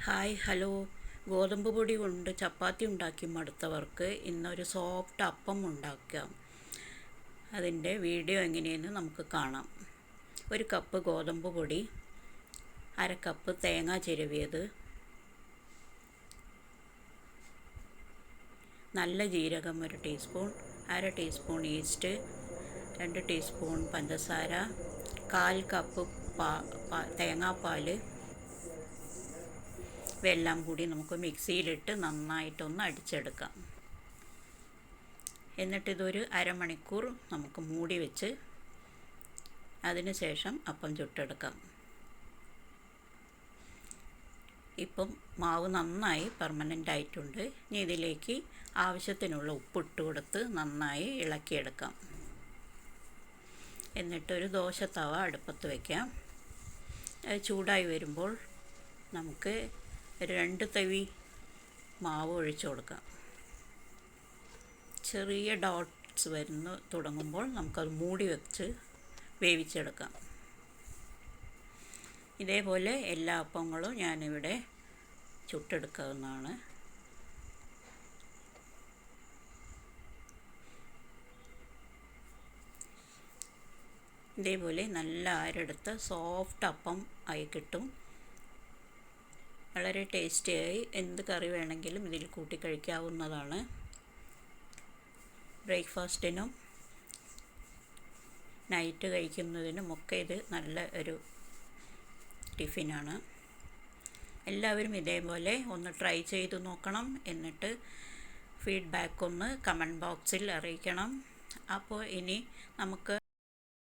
Hi hello. ഗോതമ്പ് പൊടി കൊണ്ട് ചപ്പാത്തി ഉണ്ടാക്കി മടുത്തവർക്ക് ഇന്നൊരു സോഫ്റ്റ് അപ്പം ഉണ്ടാക്കാം. അതിൻ്റെ വീഡിയോ എങ്ങനെയെന്ന് നമുക്ക് കാണാം. ഒരു കപ്പ് ഗോതമ്പ് പൊടി, അര കപ്പ് തേങ്ങ ചിരവിയത്, നല്ല ജീരകം 1 ടീസ്പൂൺ, അര ടീസ്പൂൺ ഈസ്റ്റ്, 2 ടീസ്പൂൺ പഞ്ചസാര, 1/4 കപ്പ് തേങ്ങാപ്പാൽ, ഇവയെല്ലാം കൂടി നമുക്ക് മിക്സിയിലിട്ട് നന്നായിട്ടൊന്ന് അടിച്ചെടുക്കാം. എന്നിട്ടിതൊരു അരമണിക്കൂർ നമുക്ക് മൂടി വെച്ച് അതിന് ശേഷം അപ്പം ചുട്ടെടുക്കാം. ഇപ്പം മാവ് നന്നായി പെർമനൻ്റ് ആയിട്ടുണ്ട്. ഇനി ഇതിലേക്ക് ആവശ്യത്തിനുള്ള ഉപ്പിട്ട് കൊടുത്ത് നന്നായി ഇളക്കിയെടുക്കാം. എന്നിട്ടൊരു ദോശത്തവ അടുപ്പത്ത് വയ്ക്കാം. അത് ചൂടായി വരുമ്പോൾ നമുക്ക് 2 തവി മാവ് ഒഴിച്ചു കൊടുക്കാം. ചെറിയ ഡോട്ട്സ് തുടങ്ങുമ്പോൾ നമുക്കത് മൂടി വെച്ച് വേവിച്ചെടുക്കാം. ഇതേപോലെ എല്ലാ അപ്പങ്ങളും ഞാനിവിടെ ചുട്ടെടുക്കാവുന്നതാണ്. ഇതേപോലെ നല്ല ആരെടുത്ത സോഫ്റ്റ് അപ്പം ആയി കിട്ടും. വളരെ ടേസ്റ്റിയായി എന്ത് കറി വേണമെങ്കിലും ഇതിൽ കൂട്ടി കഴിക്കാവുന്നതാണ്. ബ്രേക്ക്ഫാസ്റ്റിനും നൈറ്റ് കഴിക്കുന്നതിനുമൊക്കെ ഇത് നല്ല ഒരു ടിഫിനാണ്. എല്ലാവരും ഇതേപോലെ ഒന്ന് ട്രൈ ചെയ്ത് നോക്കണം. എന്നിട്ട് ഫീഡ്ബാക്ക് ഒന്ന് കമൻറ്റ് ബോക്സിൽ അറിയിക്കണം. അപ്പോൾ ഇനി നമുക്ക്